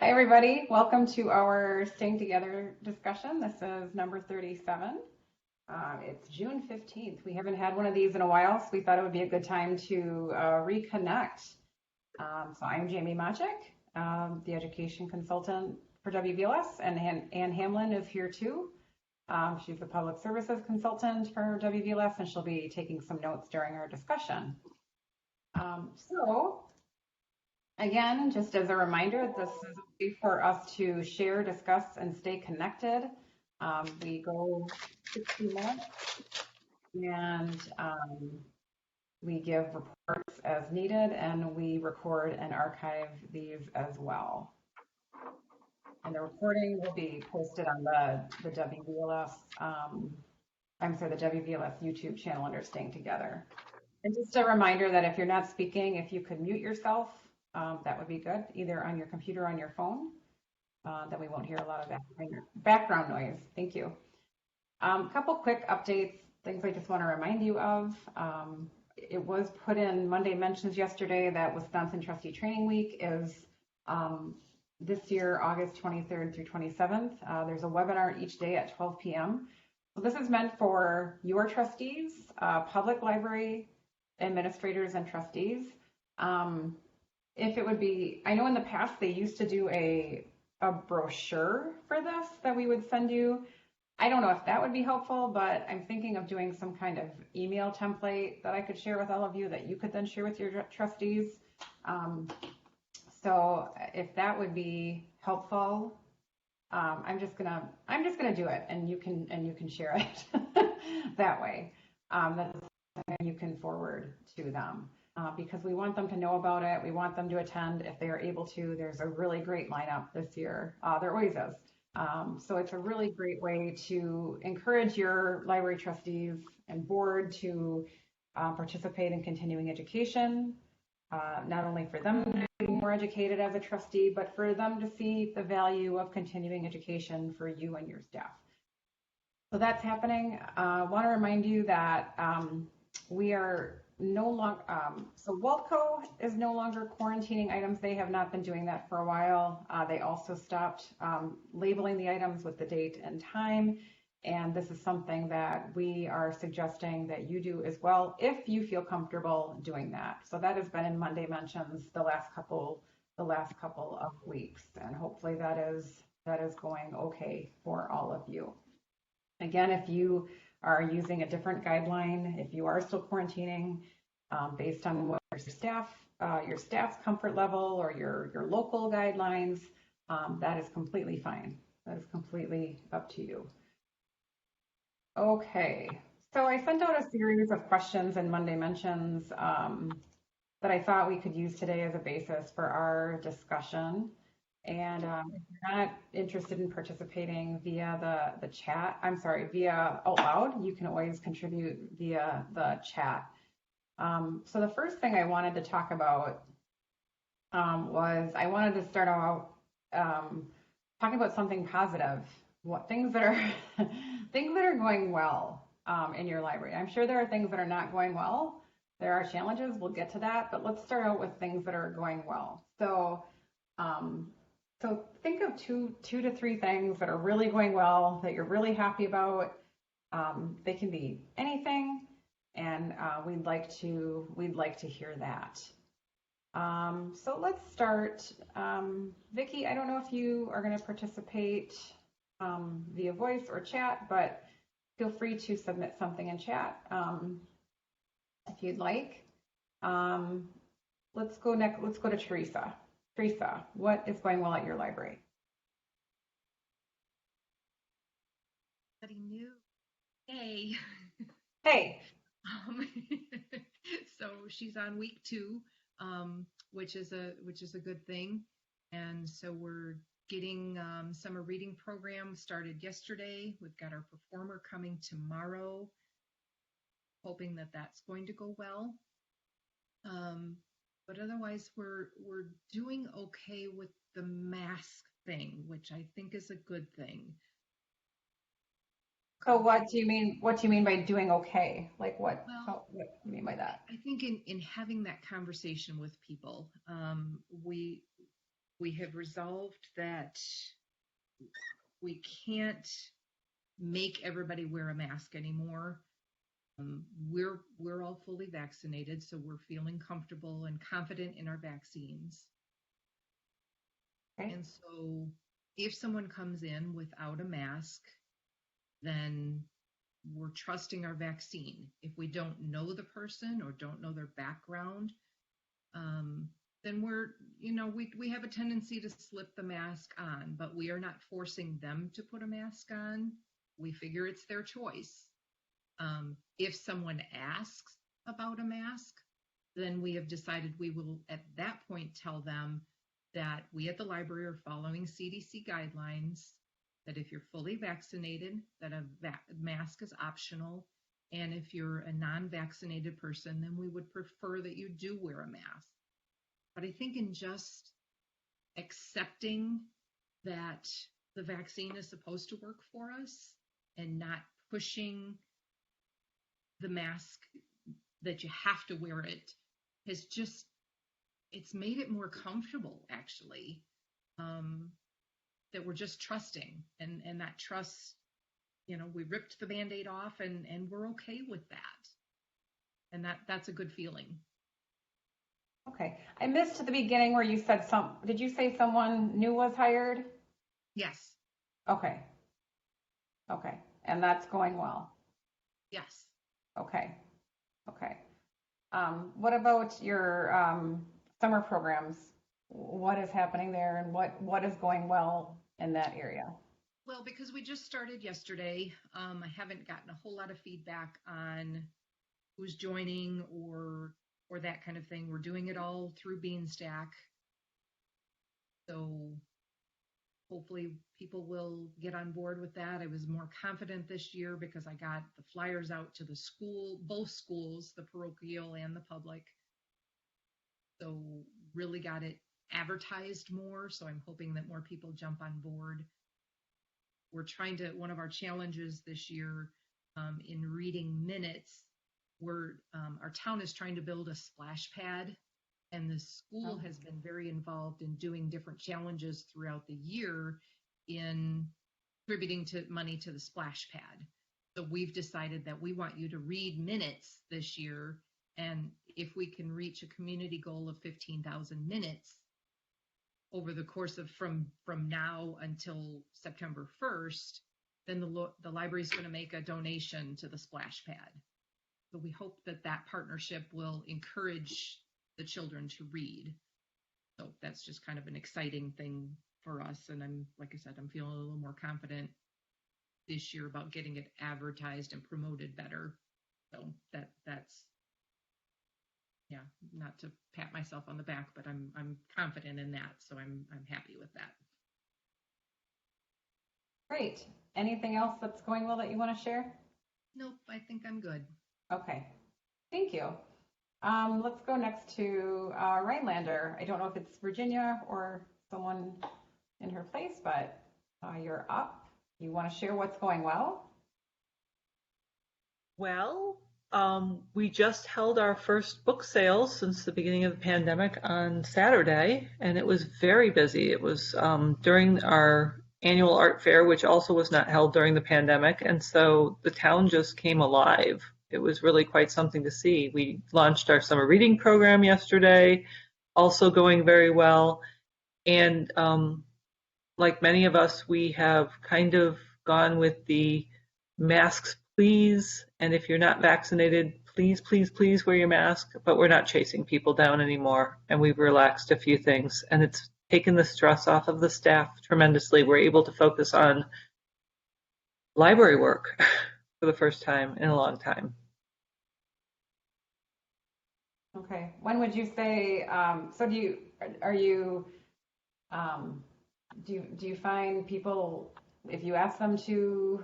Hi, everybody. Welcome to our Staying Together discussion. This is number 37. It's June 15th. We haven't had one of these in a while, so we thought it would be a good time to reconnect. So I'm Jamie Maciek, the education consultant for WVLS, and Ann Hamlin is here too. She's the public services consultant for WVLS, and she'll be taking some notes during our discussion. So again, just as a reminder, this is a way for us to share, discuss, and stay connected. We go 60 minutes and we give reports as needed, and we record and archive these as well. And the recording will be posted on the WVLS, the WVLS YouTube channel under Staying Together. And just a reminder that if you're not speaking, if you could mute yourself, that would be good, either on your computer or on your phone. Then we won't hear a lot of background noise. Thank you. A couple quick updates, things I just want to remind you of. It was put in Monday mentions yesterday that Wisconsin Trustee Training Week is this year, August 23rd through 27th. There's a webinar each day at 12 p.m. So this is meant for your trustees, public library administrators and trustees. If it would be, I know in the past they used to do a brochure for this that we would send you. I don't know if that would be helpful, but I'm thinking of doing some kind of email template that I could share with all of you that you could then share with your trustees. So if that would be helpful, I'm just gonna do it, and you can share it that way. That's something you can forward to them. Because we want them to know about it. We want them to attend if they are able to. There's a really great lineup this year. There always is. So it's a really great way to encourage your library trustees and board to participate in continuing education, not only for them to be more educated as a trustee, but for them to see the value of continuing education for you and your staff. So that's happening. I want to remind you that we are no longer, so WorldCo is no longer quarantining items. They have not been doing that for a while. They also stopped labeling the items with the date and time. And this is something that we are suggesting that you do as well, if you feel comfortable doing that. So that has been in Monday mentions the last couple of weeks. And hopefully that is going okay for all of you. Again, if you are using a different guideline, if you are still quarantining based on what your staff's comfort level or your local guidelines, that is completely fine. That is completely up to you. Okay, so I sent out a series of questions in Monday mentions that I thought we could use today as a basis for our discussion. And if you're not interested in participating via the chat, via out loud, you can always contribute via the chat. So the first thing I wanted to talk about was I wanted to start out talking about something positive, what things that are things that are going well in your library. I'm sure there are things that are not going well. There are challenges. We'll get to that, but let's start out with things that are going well. So think of two to three things that are really going well, that you're really happy about. They can be anything, and we'd like to hear that. So let's start. Vicki, I don't know if you are going to participate via voice or chat, but feel free to submit something in chat if you'd like. Let's go to Teresa. Teresa, what is going well at your library? Somebody new. Hey. Hey. So she's on week 2, which is a good thing. And so we're getting summer reading program started yesterday. We've got our performer coming tomorrow, hoping that that's going to go well. But otherwise, we're doing okay with the mask thing, which I think is a good thing. So what do you mean by doing okay? Like what do you mean by that? I think in having that conversation with people, we we have resolved that we can't make everybody wear a mask anymore. We're all fully vaccinated, so we're feeling comfortable and confident in our vaccines. Okay. And so if someone comes in without a mask, then we're trusting our vaccine. If we don't know the person or don't know their background, then we have a tendency to slip the mask on, but we are not forcing them to put a mask on. We figure it's their choice. If someone asks about a mask, then we have decided we will at that point tell them that we at the library are following CDC guidelines, that if you're fully vaccinated, that a mask is optional. And if you're a non-vaccinated person, then we would prefer that you do wear a mask. But I think in just accepting that the vaccine is supposed to work for us and not pushing the mask that you have to wear it it's made it more comfortable, actually, that we're just trusting, and that trust, we ripped the Band-Aid off and we're okay with that. And that's a good feeling. Okay. I missed at the beginning where you said did you say someone new was hired? Yes. Okay. Okay. And that's going well. Yes. Okay. Okay. What about your summer programs? What is happening there, and what is going well in that area? Well, because we just started yesterday, I haven't gotten a whole lot of feedback on who's joining or that kind of thing. We're doing it all through Beanstack. So hopefully people will get on board with that. I was more confident this year because I got the flyers out to both schools, the parochial and the public. So really got it advertised more. So I'm hoping that more people jump on board. One of our challenges this year in reading minutes, our town is trying to build a splash pad, and the school has been very involved in doing different challenges throughout the year in contributing to money to the splash pad. So we've decided that we want you to read minutes this year, and if we can reach a community goal of 15,000 minutes over the course of from now until September 1st, then the library is going to make a donation to the splash pad. So we hope that partnership will encourage the children to read. So that's just kind of an exciting thing for us. And like I said, I'm feeling a little more confident this year about getting it advertised and promoted better. So that's not to pat myself on the back, but I'm confident in that. So I'm happy with that. Great. Anything else that's going well that you want to share? Nope, I think I'm good. Okay. Thank you. Let's go next to Rhinelander. I don't know if it's Virginia or someone in her place, but you're up. You want to share what's going well? Well, we just held our first book sale since the beginning of the pandemic on Saturday, and it was very busy. It was during our annual art fair, which also was not held during the pandemic, and so the town just came alive. It was really quite something to see. We launched our summer reading program yesterday, also going very well. And like many of us, we have kind of gone with the masks, please. And if you're not vaccinated, please, please, please wear your mask. But we're not chasing people down anymore. And we've relaxed a few things. And it's taken the stress off of the staff tremendously. We're able to focus on library work for the first time in a long time. Okay. When would you say, so do you find people, if you ask them to,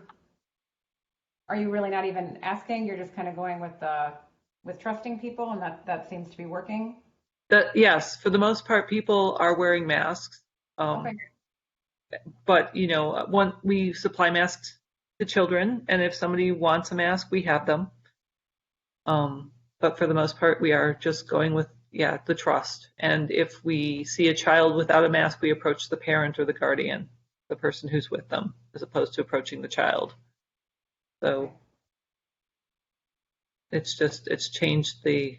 are you really not even asking? You're just kind of going with trusting people, and that seems to be working? Yes, for the most part, people are wearing masks. Okay. But, we supply masks to children, and if somebody wants a mask, we have them. But for the most part, we are just going with the trust. And if we see a child without a mask, we approach the parent or the guardian, the person who's with them, as opposed to approaching the child. So it's changed the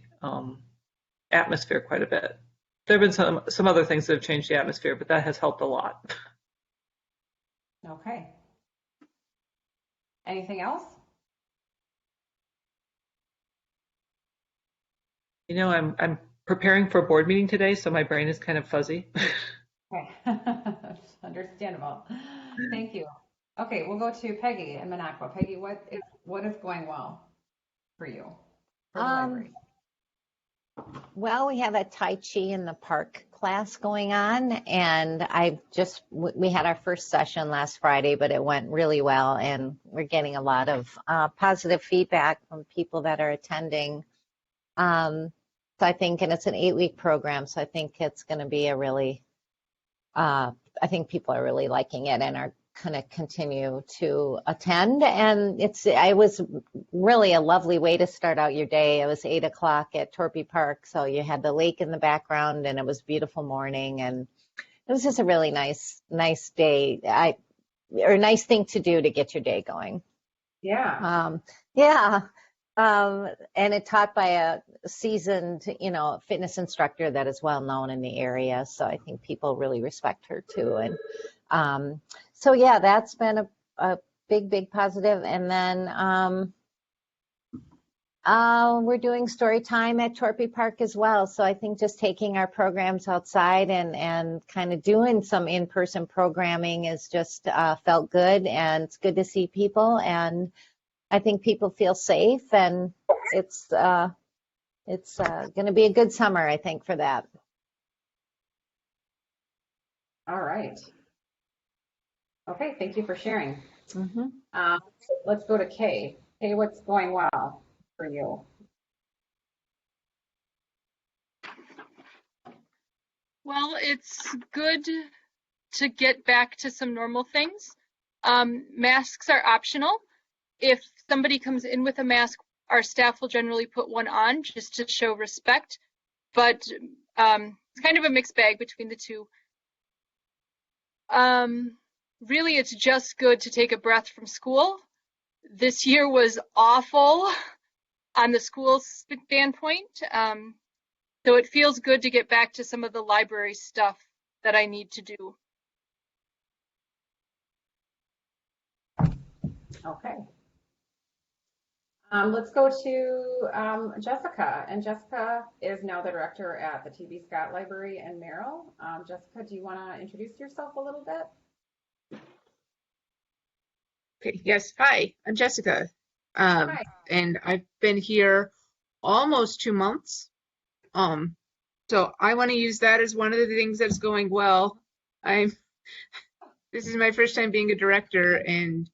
atmosphere quite a bit. There have been some other things that have changed the atmosphere, but that has helped a lot. Okay. Anything else? You know, I'm preparing for a board meeting today, so my brain is kind of fuzzy. Okay. Understandable. Thank you. Okay, we'll go to Peggy in Minocqua. Peggy, what is going well for you for the library? Well, we have a Tai Chi in the Park class going on, and we had our first session last Friday, but it went really well, and we're getting a lot of positive feedback from people that are attending. So I think, and it's an 8-week program, so I think it's going to be a really, I think people are really liking it and are going to continue to attend. And it was really a lovely way to start out your day. It was 8 o'clock at Torpy Park, so you had the lake in the background, and it was a beautiful morning, and it was just a really nice day. Or nice thing to do to get your day going. Yeah. Yeah. And it taught by a seasoned, fitness instructor that is well known in the area. So I think people really respect her too. And so yeah, that's been a big positive. And then we're doing story time at Torpy Park as well. So I think just taking our programs outside and kind of doing some in-person programming is just felt good, and it's good to see people, and I think people feel safe, and it's going to be a good summer, I think, for that. All right. Okay, thank you for sharing. Mm-hmm. Let's go to Kay. Kay, what's going well for you? Well, it's good to get back to some normal things. Masks are optional. If somebody comes in with a mask, our staff will generally put one on just to show respect, but it's kind of a mixed bag between the two. Really, it's just good to take a breath from school. This year was awful on the school standpoint, so it feels good to get back to some of the library stuff that I need to do. Okay. Let's go to Jessica, and Jessica is now the director at the T.B. Scott Library in Merrill. Jessica, do you want to introduce yourself a little bit? Okay, yes, hi, I'm Jessica. Hi. And I've been here almost 2 months. So I want to use that as one of the things that's going well. This is my first time being a director, and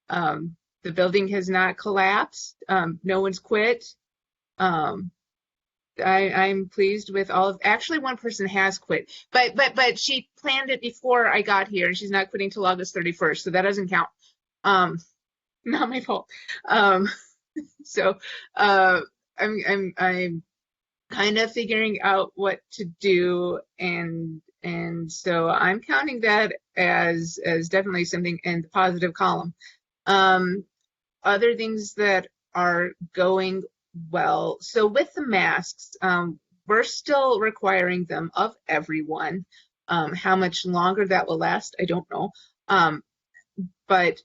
the building has not collapsed. No one's quit. I'm pleased with actually one person has quit, but she planned it before I got here, and she's not quitting till August 31st, so that doesn't count. Not my fault. So I'm kind of figuring out what to do, and so I'm counting that as definitely something in the positive column. Other things that are going well. So with the masks, we're still requiring them of everyone. How much longer that will last, I don't know. But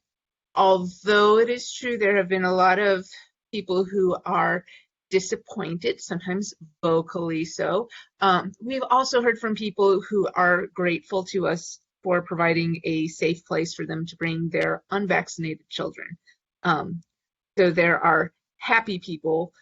although it is true, there have been a lot of people who are disappointed, sometimes vocally so. We've also heard from people who are grateful to us for providing a safe place for them to bring their unvaccinated children. So there are happy people.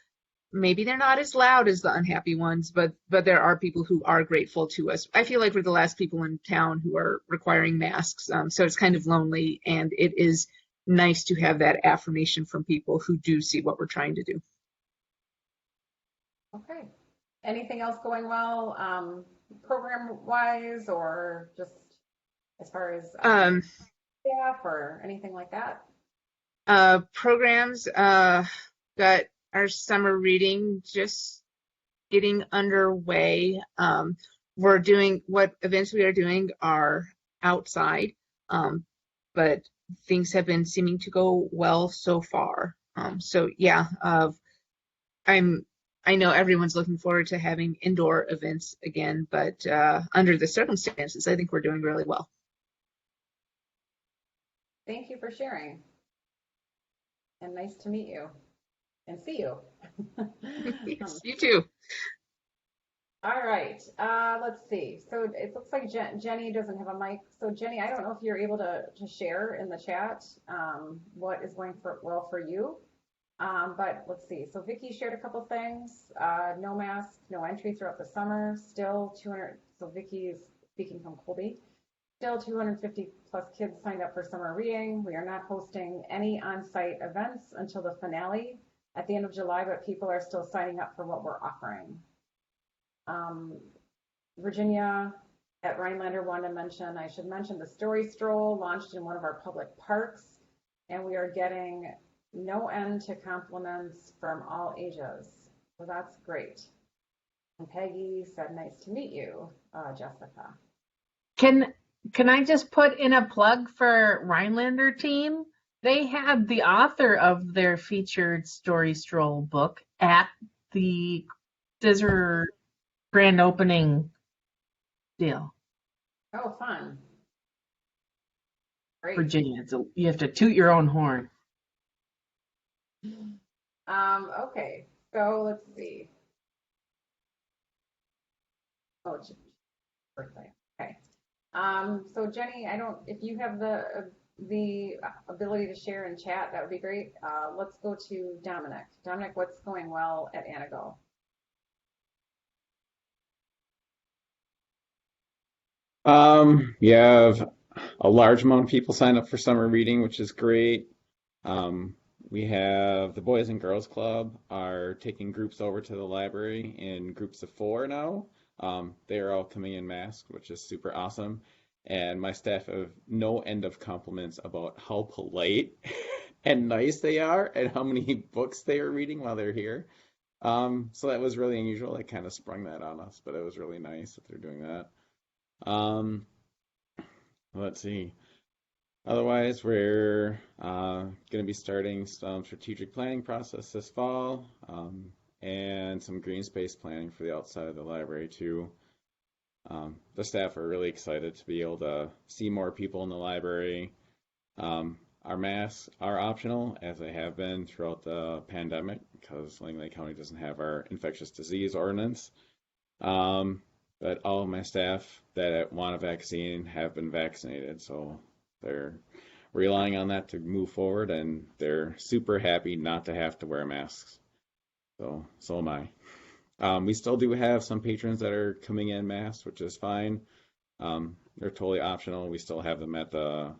Maybe they're not as loud as the unhappy ones, but there are people who are grateful to us. I feel like we're the last people in town who are requiring masks, so it's kind of lonely, and it is nice to have that affirmation from people who do see what we're trying to do. Okay. Anything else going well, program-wise, or just as far as staff or anything like that? Programs, got our summer reading just getting underway. We're doing what events we are doing are outside, but things have been seeming to go well so far. So yeah, I know everyone's looking forward to having indoor events again, but under the circumstances, I think we're doing really well. Thank you for sharing. And nice to meet you and see you. Yes, you too. All right, let's see. So it looks like Jenny doesn't have a mic. So Jenny, I don't know if you're able to share in the chat what is going well for you. But let's see. So Vicki shared a couple things. No mask, no entry throughout the summer. Still 200. So Vicki is speaking from Colby. Still 250 plus kids signed up for summer reading. We are not hosting any on-site events until the finale at the end of July, but people are still signing up for what we're offering. Virginia at Rhinelander wanted to mention, I should mention the Story Stroll launched in one of our public parks, and we are getting no end to compliments from all ages. So that's great. And Peggy said, nice to meet you, Jessica. Can I just put in a plug for Rhinelander team? They had the author of their featured Story Stroll book at the Scissor grand opening deal. Oh, fun. Great. Virginia, you have to toot your own horn. Okay, so let's see. Oh, it's birthday. Okay. So Jenny, if you have the ability to share in chat, that would be great. Let's go to Dominic. Dominic, what's going well at Anago? You have a large amount of people sign up for summer reading, which is great. We have the Boys and Girls Club are taking groups over to the library in groups of 4 now. They are all coming in masked, which is super awesome. And my staff have no end of compliments about how polite and nice they are and how many books they are reading while they're here. So that was really unusual. They kind of sprung that on us, but it was really nice that they're doing that. Let's see. Otherwise, we're going to be starting some strategic planning process this fall, and some green space planning for the outside of the library too. The staff are really excited to be able to see more people in the library. Our masks are optional, as they have been throughout the pandemic, because Langley County doesn't have our infectious disease ordinance. But all of my staff that want a vaccine have been vaccinated, so they're relying on that to move forward, and they're super happy not to have to wear masks. So am I. We still do have some patrons that are coming in masked, which is fine. They're totally optional. We still have them at the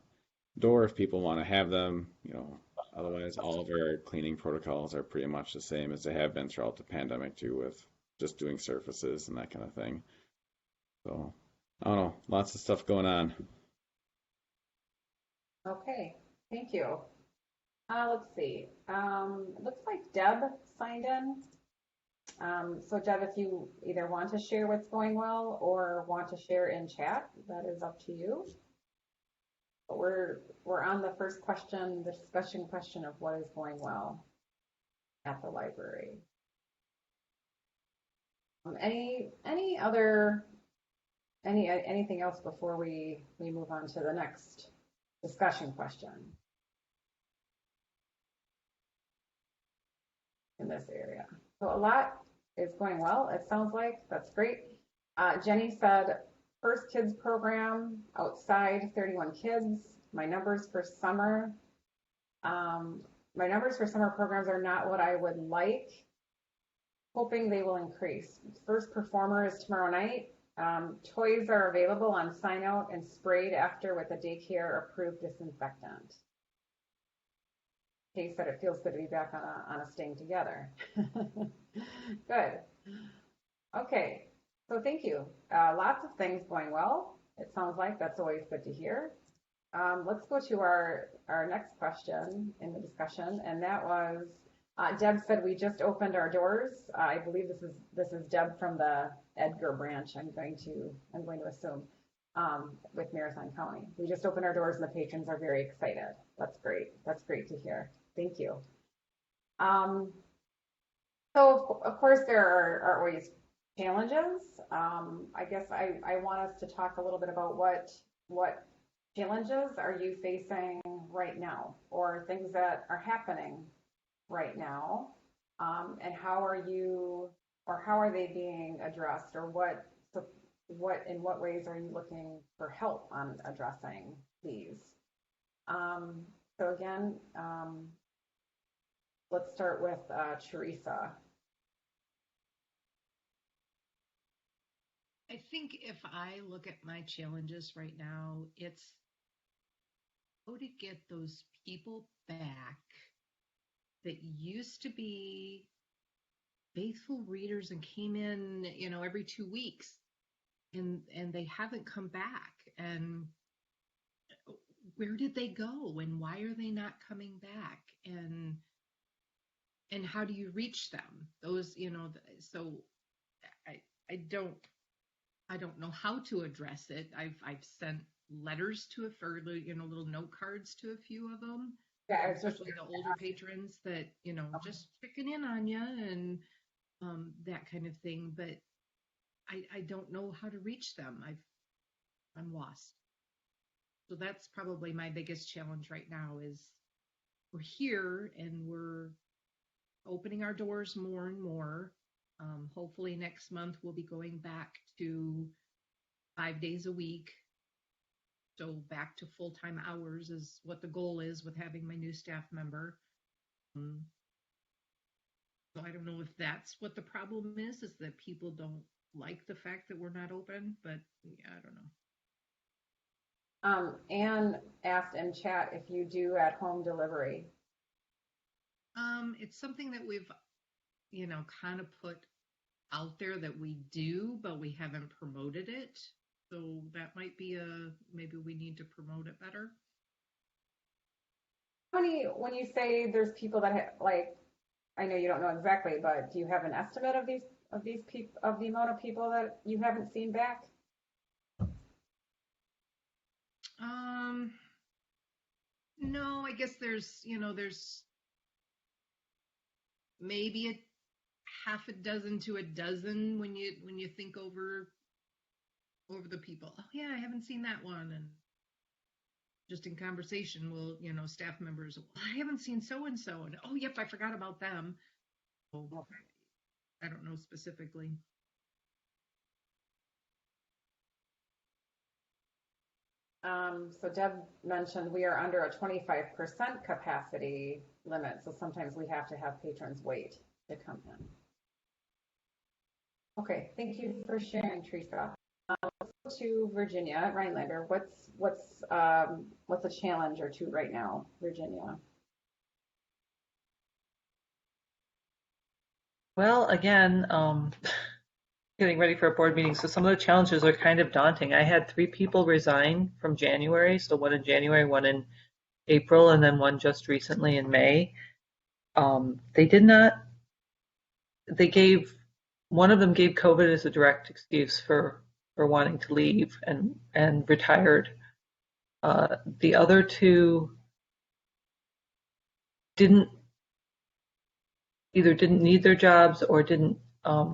door if people want to have them. Otherwise, all of our cleaning protocols are pretty much the same as they have been throughout the pandemic too, with just doing surfaces and that kind of thing. So, I don't know, lots of stuff going on. Okay, thank you. Let's see. Looks like Deb signed in. So Deb, if you either want to share what's going well or want to share in chat, that is up to you. But we're on the first question, the discussion question of what is going well at the library. Anything else before we move on to the next discussion question in this area? So a lot is going well, it sounds like. That's great. Jenny said, first kids program outside, 31 kids. My numbers for summer programs are not what I would like. Hoping they will increase. First performer is tomorrow night. Toys are available on sign out and sprayed after with a daycare approved disinfectant. Kay said it feels good to be back on a staying together. Good. Okay, so thank you. Lots of things going well. It sounds like that's always good to hear. Let's go to our next question in the discussion, and that was, Deb said we just opened our doors. I believe this is Deb from the Edgar branch. I'm going to assume with Marathon County. We just opened our doors and the patrons are very excited. That's great. That's great to hear. Thank you. So of course there are always challenges. I guess I want us to talk a little bit about what challenges are you facing right now, or things that are happening right now, and how are they being addressed, or in what ways are you looking for help on addressing these? So again, let's start with Teresa. I think if I look at my challenges right now, it's how to get those people back that used to be faithful readers and came in, every 2 weeks, and they haven't come back. And where did they go? And why are they not coming back? And how do you reach them? Those, so I don't know how to address it. I've sent letters to little note cards to a few of them, Yeah, especially the older patrons that, just checking in on you and that kind of thing. But I don't know how to reach them. I'm lost. So that's probably my biggest challenge right now is we're here and we're opening our doors more and more. Hopefully next month we'll be going back to 5 days a week. So back to full-time hours is what the goal is with having my new staff member. So I don't know if that's what the problem is that people don't like the fact that we're not open, but yeah, I don't know. Anne asked in chat if you do at-home delivery. It's something that we've, kind of put out there that we do, but we haven't promoted it. So that might be maybe we need to promote it better. When you say there's people that I know you don't know exactly, but do you have an estimate of the amount of people that you haven't seen back? No, I guess there's maybe a half a dozen to a dozen when you think over the people. Oh yeah, I haven't seen that one. And just in conversation, staff members, well, I haven't seen so and so, and oh yep, I forgot about them. So, I don't know specifically. So Deb mentioned we are under a 25% capacity limit, so sometimes we have to have patrons wait to come in. Okay, thank you for sharing, Teresa. Let's go to Virginia Rhinelander. What's a challenge or two right now, Virginia? Well, again, getting ready for a board meeting, so some of the challenges are kind of daunting. I had 3 people resign from January, so one in January, one in April, and then one just recently in May. One of them gave COVID as a direct excuse for wanting to leave and retired. The other 2 either didn't need their jobs or didn't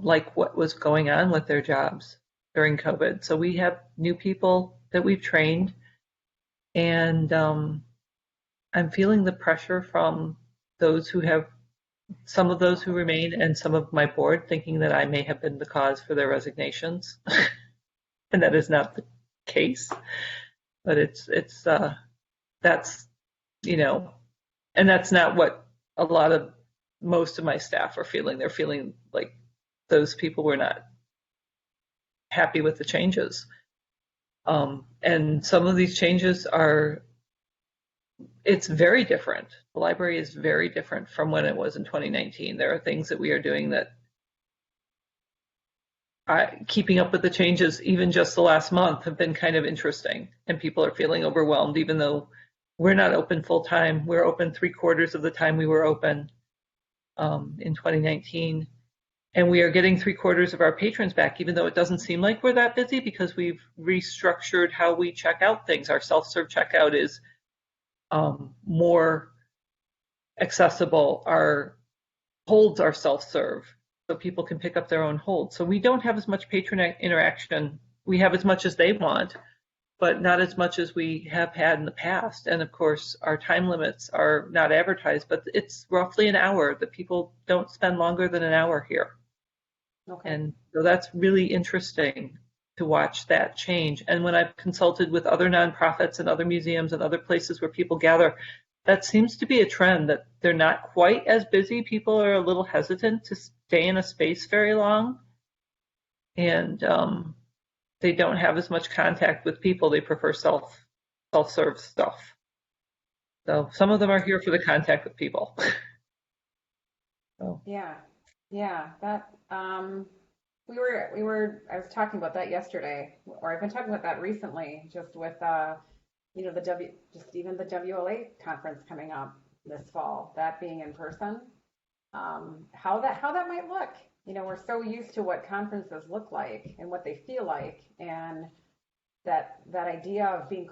like what was going on with their jobs during COVID. So we have new people that we've trained, and I'm feeling the pressure from some of those who remain and some of my board thinking that I may have been the cause for their resignations. And that is not the case, but that's, and that's not what most of my staff are feeling. They're feeling like those people were not happy with the changes. And some of these changes it's very different. The library is very different from when it was in 2019. There are things that we are doing that keeping up with the changes, even just the last month, have been kind of interesting. And people are feeling overwhelmed, even though we're not open full time. We're open 3/4 of the time we were open. in 2019. And we are getting 3/4 of our patrons back, even though it doesn't seem like we're that busy because we've restructured how we check out things. Our self-serve checkout is more accessible. Our holds are self-serve, so people can pick up their own holds. So we don't have as much patron interaction. We have as much as they want, but not as much as we have had in the past. And of course, our time limits are not advertised, but it's roughly an hour. The people don't spend longer than an hour here. Okay. And so that's really interesting to watch that change. And when I've consulted with other nonprofits and other museums and other places where people gather, that seems to be a trend that they're not quite as busy. People are a little hesitant to stay in a space very long. And they don't have as much contact with people. They prefer self-serve stuff. So some of them are here for the contact with people. So. Yeah, that I was talking about that yesterday, or I've been talking about that recently, just with even the WLA conference coming up this fall, that being in person, how that might look. We're so used to what conferences look like and what they feel like, and that idea of being,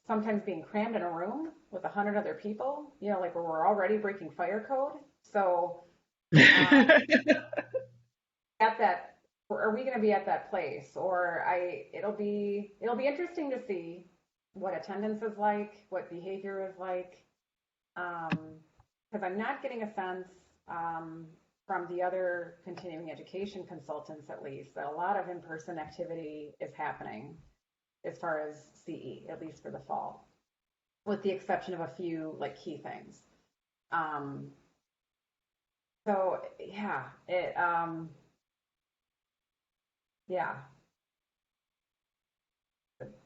sometimes being crammed in a room with 100 other people, like where we're already breaking fire code. So at that, or are we going to be at that place? Or it'll be interesting to see what attendance is like, what behavior is like, because I'm not getting a sense from the other continuing education consultants, at least, that a lot of in-person activity is happening as far as CE, at least for the fall, with the exception of a few key things. So yeah,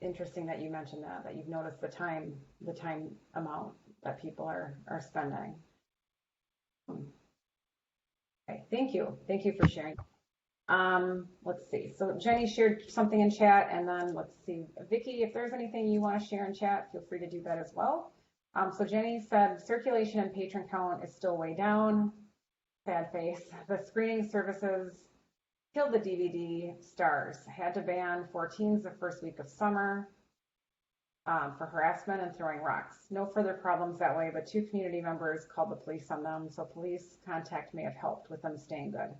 interesting that you mentioned that you've noticed the time amount that people are spending. Okay, thank you for sharing. Let's see. So Jenny shared something in chat, and then let's see, Vicki, if there's anything you want to share in chat, feel free to do that as well. So Jenny said circulation and patron count is still way down. Sad face. The screening services killed the DVD stars. Had to ban 14s the first week of summer for harassment and throwing rocks. No further problems that way, but 2 community members called the police on them, so police contact may have helped with them staying good.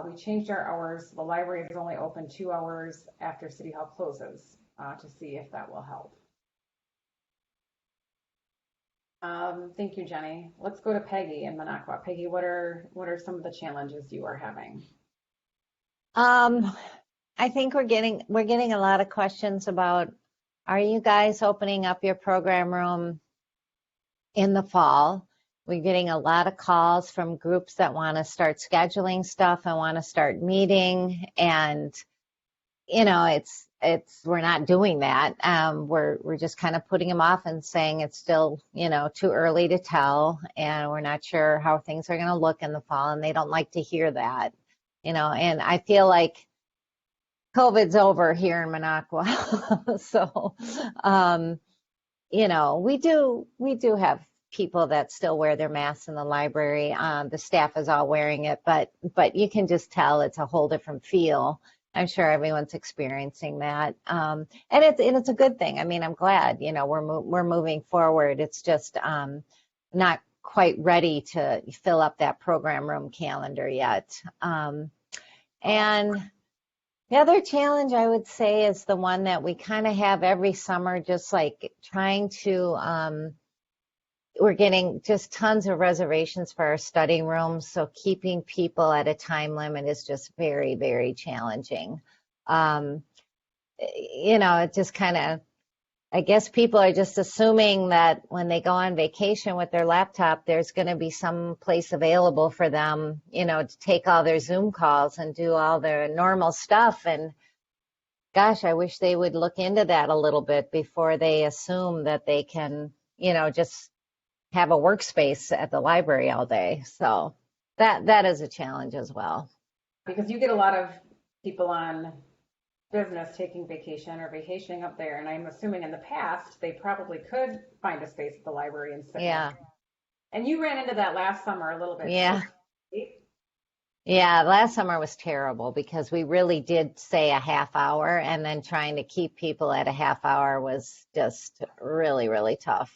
We changed our hours. The library is only open 2 hours after City Hall closes to see if that will help. Thank you, Jenny. Let's go to Peggy in Minocqua. Peggy, what are some of the challenges you are having? I think we're getting a lot of questions about, are you guys opening up your program room in the fall? We're getting a lot of calls from groups that want to start scheduling stuff and want to start meeting, and we're not doing that. We're just kind of putting them off and saying it's still, too early to tell, and we're not sure how things are going to look in the fall, and they don't like to hear that, and I feel like COVID's over here in Minocqua. So, we do have people that still wear their masks in the library. The staff is all wearing it, but you can just tell it's a whole different feel. I'm sure everyone's experiencing that, and it's a good thing. I mean, I'm glad we're moving forward. It's just not quite ready to fill up that program room calendar yet. And the other challenge I would say is the one that we kind of have every summer, just like trying to. We're getting just tons of reservations for our study rooms, so keeping people at a time limit is just very, very challenging. It just kind of, I guess people are just assuming that when they go on vacation with their laptop, there's going to be some place available for them, to take all their Zoom calls and do all their normal stuff. And gosh, I wish they would look into that a little bit before they assume that they can, just have a workspace at the library all day. So that is a challenge as well. Because you get a lot of people on business taking vacation or vacationing up there, and I'm assuming in the past they probably could find a space at the library and sit. Yeah. And you ran into that last summer a little bit. Yeah. Too. Yeah, last summer was terrible because we really did say a half hour, and then trying to keep people at a half hour was just really, really tough.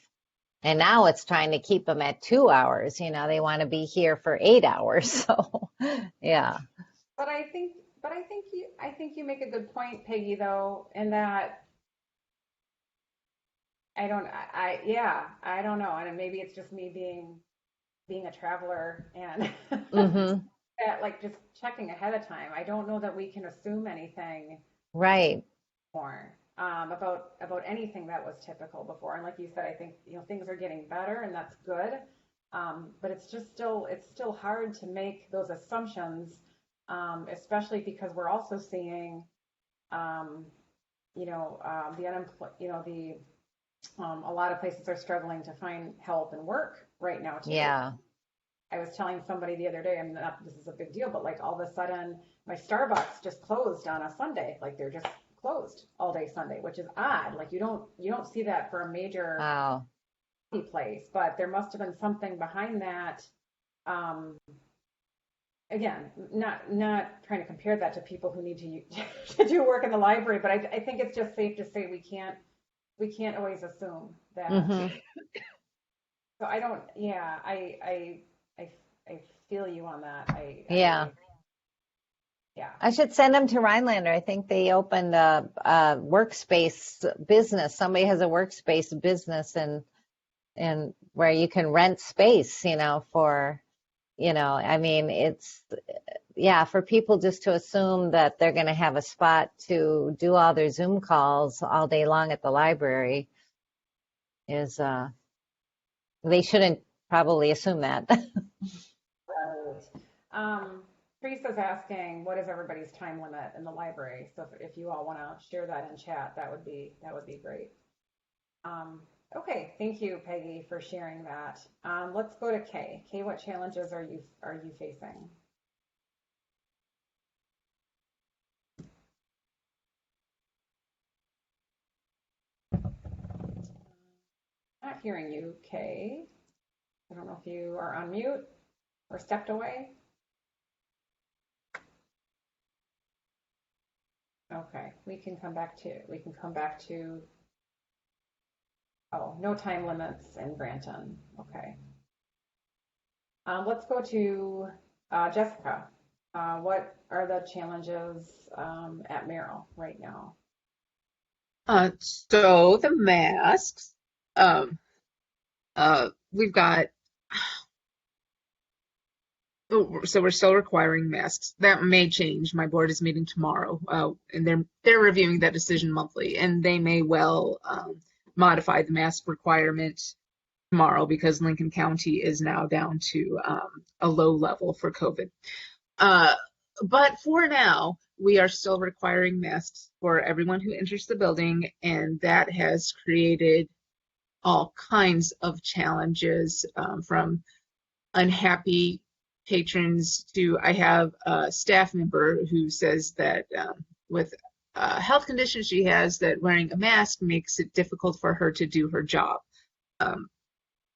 And now it's trying to keep them at 2 hours. You know, they want to be here for 8 hours. So, yeah. But I think you make a good point, Peggy, though, in that I don't know, and maybe it's just me being a traveler and Mm-hmm. that, like, just checking ahead of time. I don't know that we can assume anything Right. more about anything that was typical before. And like you said, I think things are getting better, and that's good. But it's still hard to make those assumptions, especially because we're also seeing, the unemployed, a lot of places are struggling to find help and work right now too. Yeah. I was telling somebody the other day, and this is a big deal, but like all of a sudden my Starbucks just closed on a Sunday. Like they're just closed all day Sunday, which is odd. Like you don't see that for a major Wow. place, but there must have been something behind that. Again, not trying to compare that to people who need to do work in the library, but I think it's just safe to say we can't always assume that. Mm-hmm. So I don't. Yeah, I feel you on that. Yeah. Yeah. I should send them to Rhinelander. I think they opened a workspace business. Somebody has a workspace business and where you can rent space, for, I mean, it's, yeah, for people just to assume that they're going to have a spot to do all their Zoom calls all day long at the library is, they shouldn't probably assume that. Right. Teresa's asking, what is everybody's time limit in the library? So if you all want to share that in chat, that would be great. Okay, thank you, Peggy, for sharing that. Let's go to Kay. Kay, what challenges are you facing? Not hearing you, Kay. I don't know if you are on mute or stepped away. Okay, we can come back to, oh, no time limits in Granton. Okay. Let's go to Jessica. What are the challenges at Merrill right now? So the masks, we've got, so we're still requiring masks. That may change. My board is meeting tomorrow, and they're reviewing that decision monthly, and they may well modify the mask requirement tomorrow because Lincoln County is now down to a low level for COVID. But for now, we are still requiring masks for everyone who enters the building, and that has created all kinds of challenges, from unhappy patrons to, I have a staff member who says that with health conditions she has, that wearing a mask makes it difficult for her to do her job.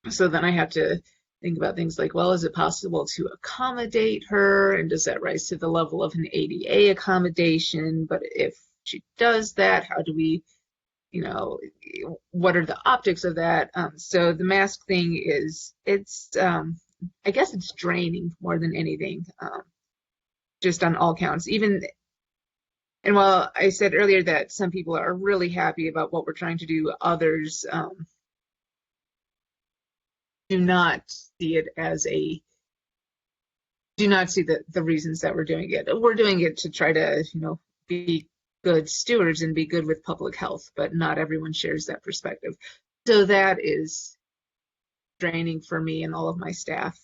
So then I have to think about things like, well, is it possible to accommodate her? And does that rise to the level of an ADA accommodation? But if she does that, how do we, what are the optics of that? So the mask thing it's I guess it's draining more than anything, just on all counts. And while I said earlier that some people are really happy about what we're trying to do, others do not see the reasons that we're doing it. We're doing it to try to, be good stewards and be good with public health, but not everyone shares that perspective. So that is draining for me and all of my staff.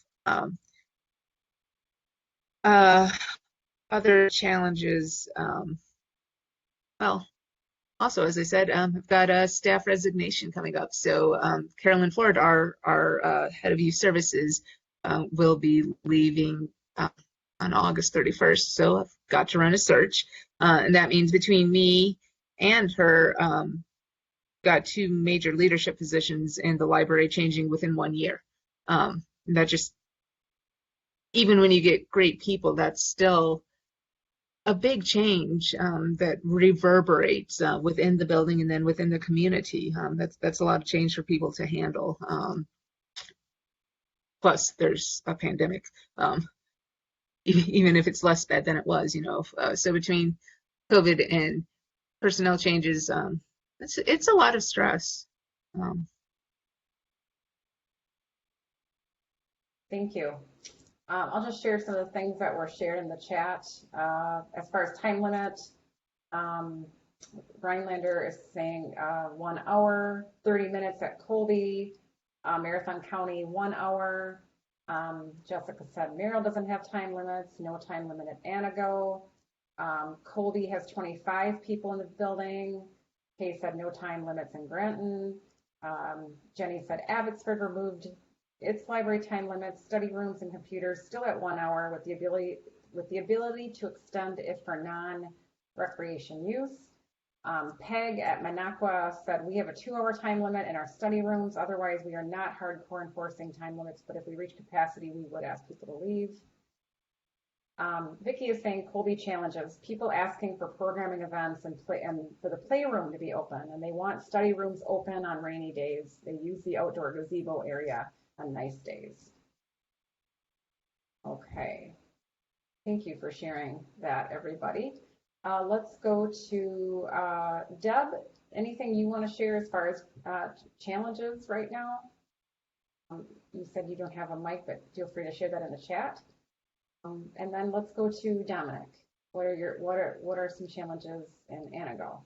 Other challenges, well, also, as I said, I've got a staff resignation coming up. So Carolyn Ford, our head of youth services, will be leaving on August 31st. So I've got to run a search. And that means between me and her, got two major leadership positions in the library changing within 1 year. That just, even when you get great people, that's still a big change that reverberates within the building and then within the community. That's a lot of change for people to handle. Plus, there's a pandemic, even if it's less bad than it was, So between COVID and personnel changes, it's a lot of stress. Thank you. I'll just share some of the things that were shared in the chat. As far as time limit, Rhinelander is saying 1 hour, 30 minutes at Colby, Marathon County, 1 hour. Jessica said Merrill doesn't have time limits, no time limit at Anago. Colby has 25 people in the building. Kay said no time limits in Granton. Jenny said Abbotsford removed its library time limits, study rooms and computers still at 1 hour with the ability to extend if for non-recreation use. Peg at Minocqua said we have a 2 hour time limit in our study rooms. Otherwise, we are not hardcore enforcing time limits, but if we reach capacity, we would ask people to leave. Vicki is saying Colby challenges, people asking for programming events and for the playroom to be open, and they want study rooms open on rainy days. They use the outdoor gazebo area on nice days. Okay, thank you for sharing that, everybody. Let's go to Deb. Anything you want to share as far as challenges right now? You said you don't have a mic, but feel free to share that in the chat. And then let's go to Dominic. What are some challenges in Anago?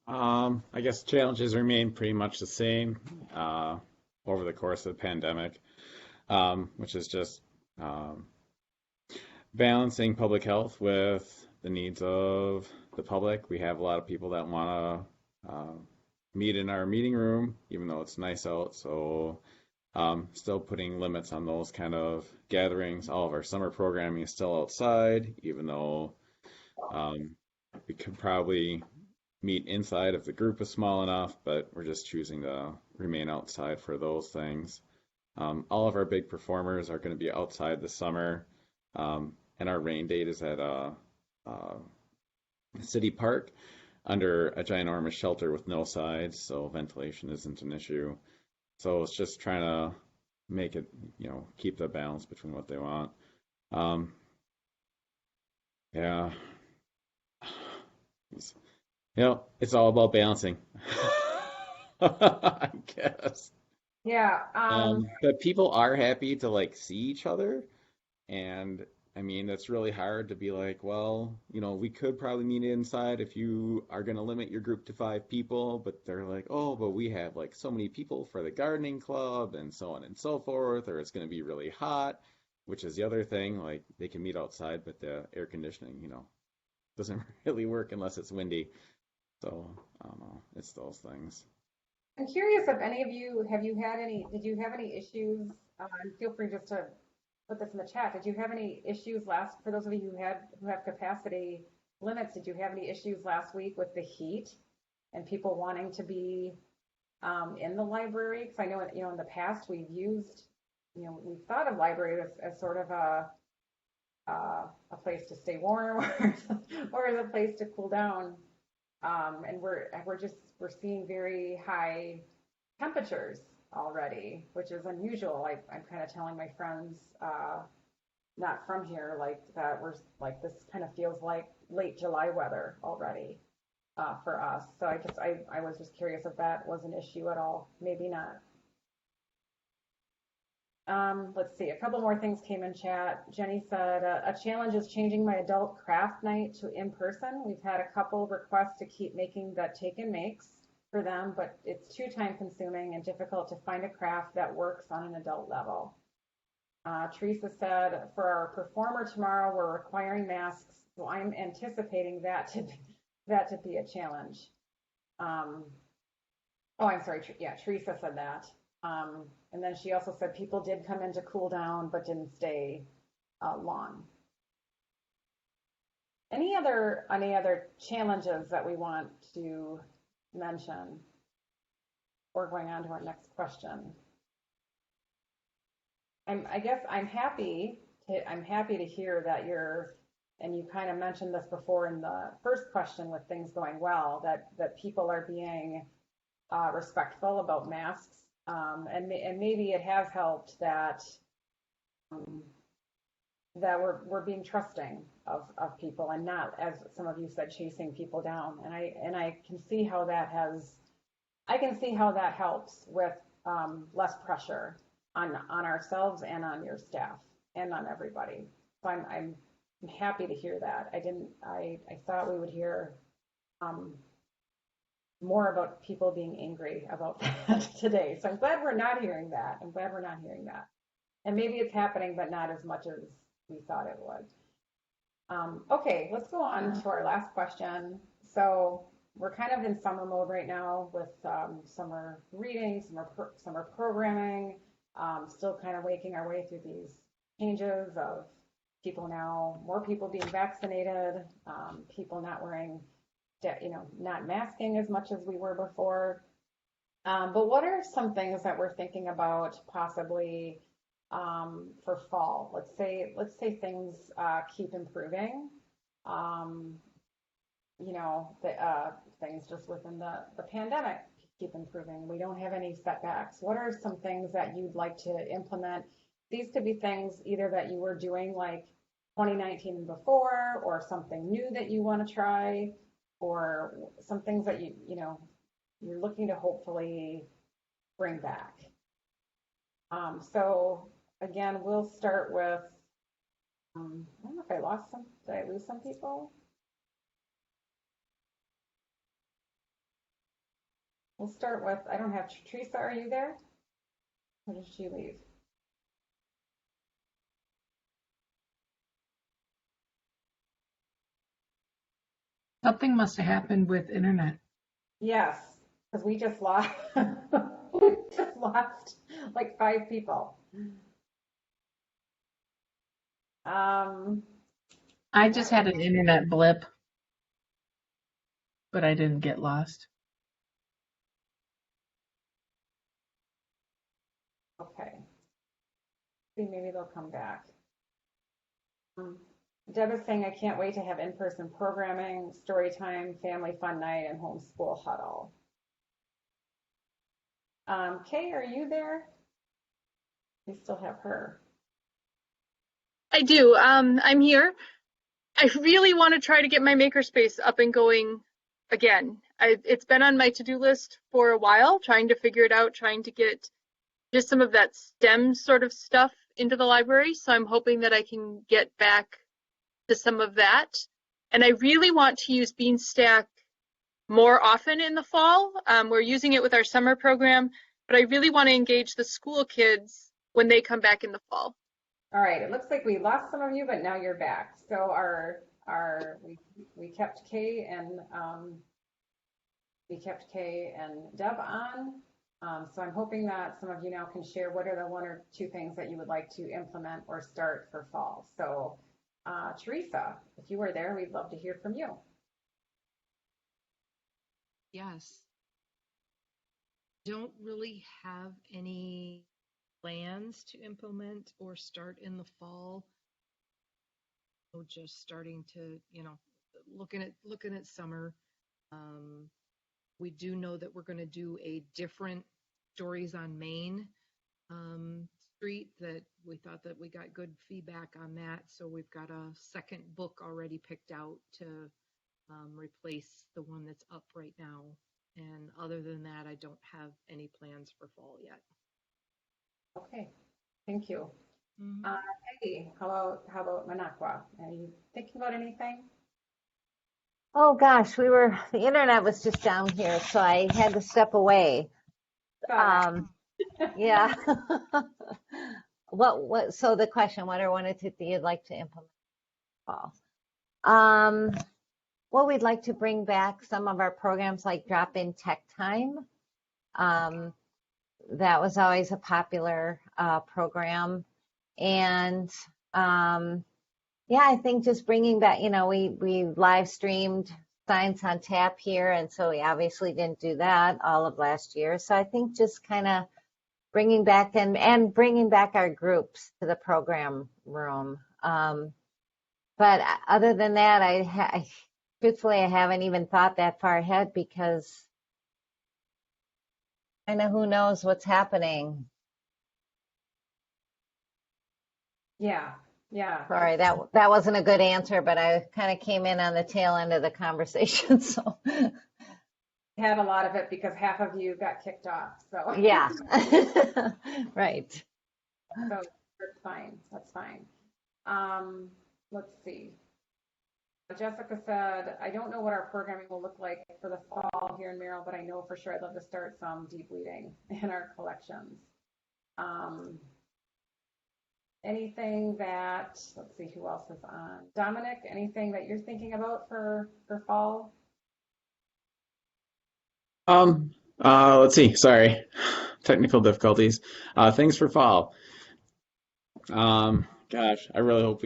I guess challenges remain pretty much the same over the course of the pandemic, which is just balancing public health with the needs of the public. We have a lot of people that want to meet in our meeting room, even though it's nice out. So still putting limits on those kind of gatherings. All of our summer programming is still outside, even though we could probably meet inside if the group is small enough, but we're just choosing to remain outside for those things. All of our big performers are going to be outside this summer, and our rain date is at City Park under a ginormous shelter with no sides, so ventilation isn't an issue. So it's just trying to make it, keep the balance between what they want. Yeah. It's all about balancing, I guess. Yeah. But people are happy to see each other, and I mean that's really hard to be like, well, we could probably meet inside if you are going to limit your group to 5 people, but they're like, oh, but we have so many people for the gardening club and so on and so forth, or it's going to be really hot, which is the other thing. They can meet outside, but the air conditioning, doesn't really work unless it's windy. So I don't know. It's those things. I'm curious if any of you, did you have any issues? And feel free just to put this in the chat. Did you have any issues for those of you who have capacity limits, did you have any issues last week with the heat and people wanting to be in the library? Because I know, in the past we've used, we've thought of library as sort of a place to stay warm or as a place to cool down. And we're seeing very high temperatures already, which is unusual. I'm kind of telling my friends, not from here, that we're this kind of feels like late July weather already for us. So I was just curious if that was an issue at all. Maybe not. Let's see, a couple more things came in chat. Jenny said, a challenge is changing my adult craft night to in-person. We've had a couple requests to keep making the take and makes for them, but it's too time consuming and difficult to find a craft that works on an adult level. Teresa said, for our performer tomorrow, we're requiring masks, so I'm anticipating that to be a challenge. Oh, I'm sorry, yeah, Teresa said that. And then she also said people did come in to cool down, but didn't stay long. Any other challenges that we want to mention? Or going on to our next question. I guess I'm happy to hear that and you kind of mentioned this before in the first question with things going well, that people are being respectful about masks. And maybe it has helped um, that we're being trusting of people and not, as some of you said, chasing people down. And I can see how that helps with less pressure on ourselves and on your staff and on everybody. So I'm happy to hear that. I thought we would hear more about people being angry about that today. So I'm glad we're not hearing that. And maybe it's happening, but not as much as we thought it would. Okay, let's go on to our last question. So we're kind of in summer mode right now with summer reading, summer programming, still kind of waking our way through these changes of more people being vaccinated, people not wearing, not masking as much as we were before. But what are some things that we're thinking about possibly for fall? Let's say things keep improving. Things just within the pandemic keep improving. We don't have any setbacks. What are some things that you'd like to implement? These could be things either that you were doing like 2019 and before, or something new that you want to try, or some things that you're looking to hopefully bring back. So again, we'll start with, I don't know if I lost some, did I lose some people? We'll start with, I don't have, Teresa, are you there? Or did she leave? Something must have happened with internet. Yes, because we just lost like 5 people. I just had an internet blip, but I didn't get lost. Okay. See, maybe they'll come back. Deb is saying, I can't wait to have in-person programming, story time, family fun night, and homeschool huddle. Kay, are you there? We still have her. I do. I'm here. I really want to try to get my makerspace up and going again. It's been on my to-do list for a while, trying to figure it out, trying to get just some of that STEM sort of stuff into the library. So I'm hoping that I can get back to some of that. And I really want to use Beanstack more often in the fall. We're using it with our summer program, but I really want to engage the school kids when they come back in the fall. All right, it looks like we lost some of you, but now you're back. So we kept Kay and Deb on. So I'm hoping that some of you now can share what are the 1 or 2 things that you would like to implement or start for fall. So Teresa, if you were there, we'd love to hear from you. Yes. Don't really have any plans to implement or start in the fall. So just starting to, looking at summer. We do know that we're going to do a different Stories on Main street, that we thought that we got good feedback on that. So we've got a second book already picked out to replace the one that's up right now. And other than that, I don't have any plans for fall yet. Okay, thank you. Mm-hmm. Peggy, how about Manakwa? Are you thinking about anything? Oh gosh, the internet was just down here, so I had to step away. Yeah. So the question, what are 1 or 2 things you'd like to implement in the fall? Well, we'd like to bring back some of our programs like Drop-In Tech Time. That was always a popular program. And yeah, I think just bringing back, we live streamed Science on Tap here, and so we obviously didn't do that all of last year. So I think just kind of bringing back and bringing back our groups to the program room. But other than that, truthfully, I haven't even thought that far ahead because kind of who knows what's happening. Yeah, yeah. Sorry, that wasn't a good answer, but I kind of came in on the tail end of the conversation. So Had a lot of it because half of you got kicked off. So yeah, right. so that's fine. That's fine. Let's see. Jessica said, I don't know what our programming will look like for the fall here in Merrill, but I know for sure I'd love to start some deep bleeding in our collections. Anything that, let's see who else is on. Dominic, anything that you're thinking about for fall? Let's see. Sorry, technical difficulties. Things for fall. Gosh, I really hope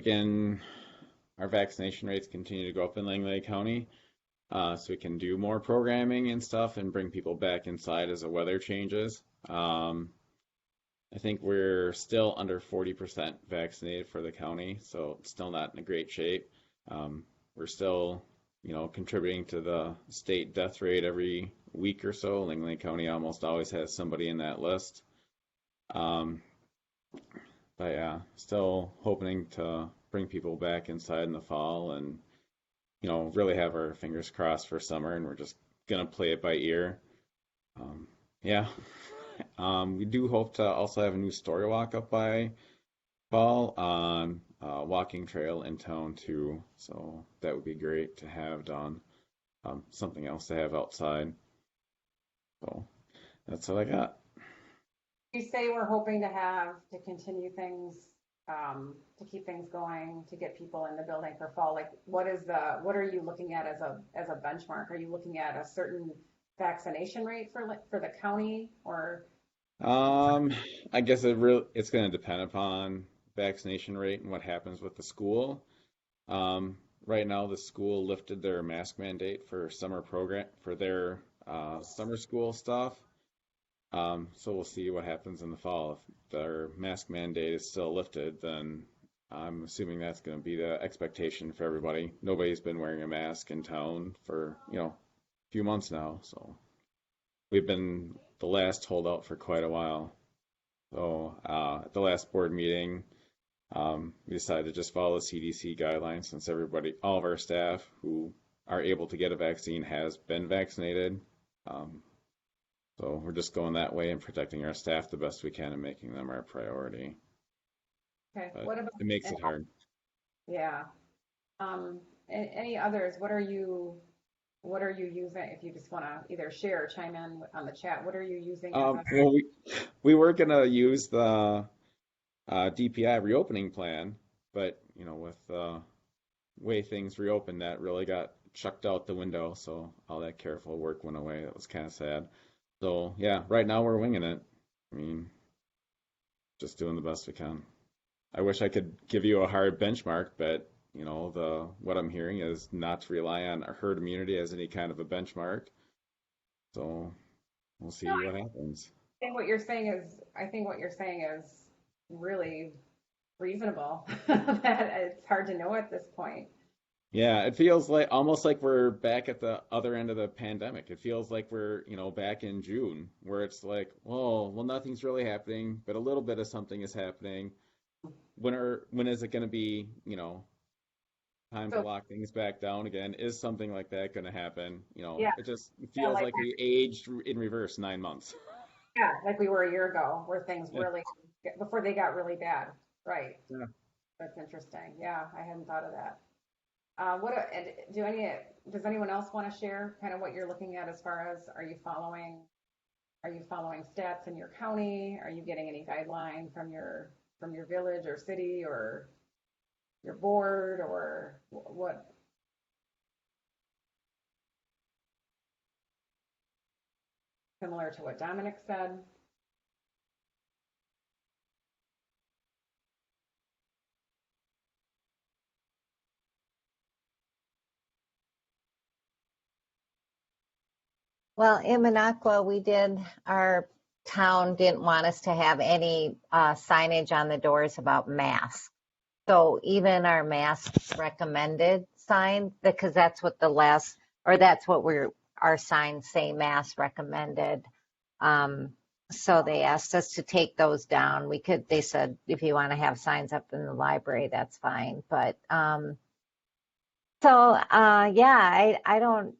our vaccination rates continue to go up in Langley County, so we can do more programming and stuff and bring people back inside as the weather changes. I think we're still under 40% vaccinated for the county, so it's still not in a great shape. We're still, contributing to the state death rate every week or so. Langley County almost always has somebody in that list. But yeah, still hoping to bring people back inside in the fall and, really have our fingers crossed for summer, and we're just gonna play it by ear. Yeah. We do hope to also have a new story walk up by fall on walking trail in town too. So that would be great to have done. Something else to have outside. So that's all I got. You say we're hoping to continue things, to keep things going, to get people in the building for fall. Like, what are you looking at as a benchmark? Are you looking at a certain vaccination rate for the county or? I guess it's going to depend upon vaccination rate and what happens with the school. Right now, the school lifted their mask mandate for their summer school stuff. So we'll see what happens in the fall. If their mask mandate is still lifted, then I'm assuming that's going to be the expectation for everybody. Nobody's been wearing a mask in town for, a few months now, so we've been the last holdout for quite a while. So at the last board meeting, we decided to just follow the CDC guidelines since all of our staff who are able to get a vaccine has been vaccinated. So we're just going that way and protecting our staff the best we can and making them our priority. Okay. But What about? it makes it hard. Yeah. Any others? What are you using? If you just want to either share or chime in on the chat, what are you using? Well, we were gonna use the DPI reopening plan, but with the way things reopened, that really got chucked out the window. So all that careful work went away. That was kind of sad. So yeah, right now we're winging it. I mean, just doing the best we can. I wish I could give you a hard benchmark, but what I'm hearing is not to rely on herd immunity as any kind of a benchmark. So we'll see what happens. I think what you're saying is really reasonable. That it's hard to know at this point. Yeah, it feels almost like we're back at the other end of the pandemic. It feels like we're, back in June, where it's like, well, nothing's really happening, but a little bit of something is happening. When is it going to be, time to lock things back down again? Is something like that going to happen? Yeah. It just feels like we aged in reverse 9 months. Yeah, like we were a year ago, where things Yeah. really, before they got really bad. Right. Yeah. That's interesting. Yeah, I hadn't thought of that. Does anyone else want to share kind of what you're looking at as far as are you following stats in your county? Are you getting any guideline from your village or city or your board or what? Similar to what Dominic said. Well, in Minocqua, we did our town didn't want us to have any signage on the doors about masks. So even our masks recommended sign, because that's what our signs say, mask recommended. So they asked us to take those down. They said, if you want to have signs up in the library, that's fine. But yeah, I don't,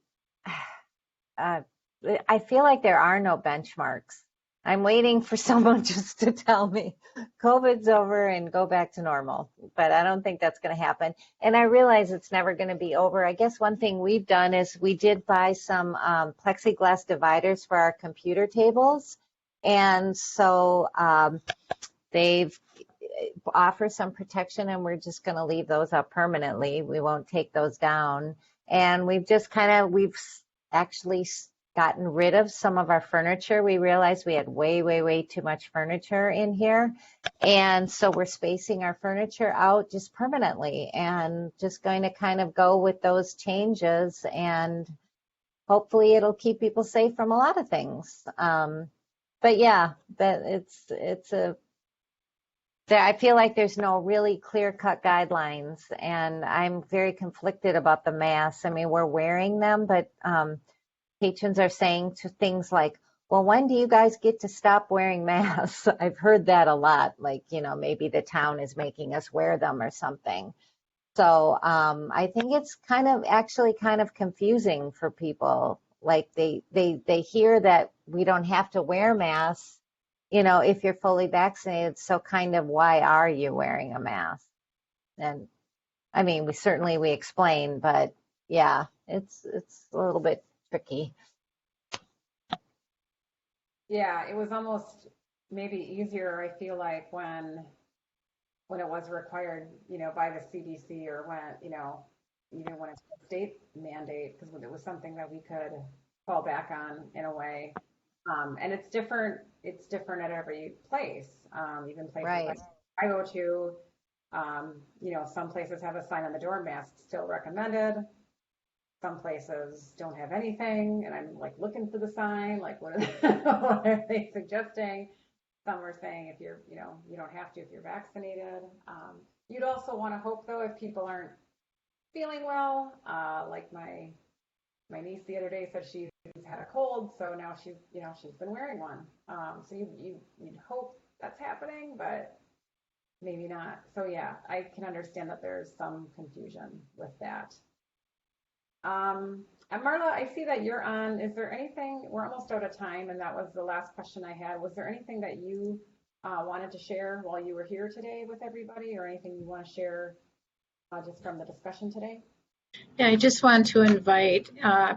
I feel like there are no benchmarks. I'm waiting for someone just to tell me COVID's over and go back to normal, but I don't think that's going to happen. And I realize it's never going to be over. I guess one thing we've done is we did buy some plexiglass dividers for our computer tables. And so they've offered some protection, and we're just going to leave those up permanently. We won't take those down. And we've actually gotten rid of some of our furniture. We realized we had way too much furniture in here. And so we're spacing our furniture out just permanently and just going to kind of go with those changes. And hopefully it'll keep people safe from a lot of things. But yeah, I feel like there's no really clear-cut guidelines, and I'm very conflicted about the masks. I mean, we're wearing them, but patrons are saying to things like, well, when do you guys get to stop wearing masks? I've heard that a lot, like, maybe the town is making us wear them or something. So I think it's kind of confusing for people. Like they hear that we don't have to wear masks, if you're fully vaccinated. So kind of, why are you wearing a mask? And I mean, we explain, but yeah, it's a little bit tricky. Yeah, it was almost maybe easier, I feel like, when it was required, by the CDC, or when, even when it's a state mandate, because it was something that we could fall back on in a way. And it's different at every place. Even places Right. like I go to, some places have a sign on the door, masks still recommended. Some places don't have anything, and I'm like looking for the sign, like what are they suggesting? Some are saying if you're, you don't have to if you're vaccinated. You'd also want to hope, though, if people aren't feeling well, like my niece the other day said she's had a cold, so now she's been wearing one. So you'd hope that's happening, but maybe not. So yeah, I can understand that there's some confusion with that. And Marla, I see that you're on. Is there anything, we're almost out of time, and that was the last question I had. Was there anything that you wanted to share while you were here today with everybody, or anything you want to share just from the discussion today? Yeah, I just want to invite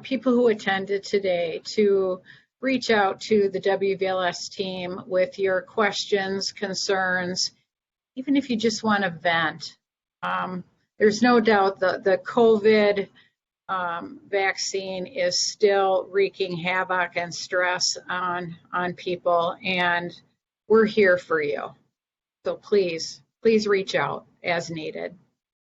people who attended today to reach out to the WVLS team with your questions, concerns, even if you just want to vent. There's no doubt the COVID vaccine is still wreaking havoc and stress on people, and we're here for you. So please reach out as needed.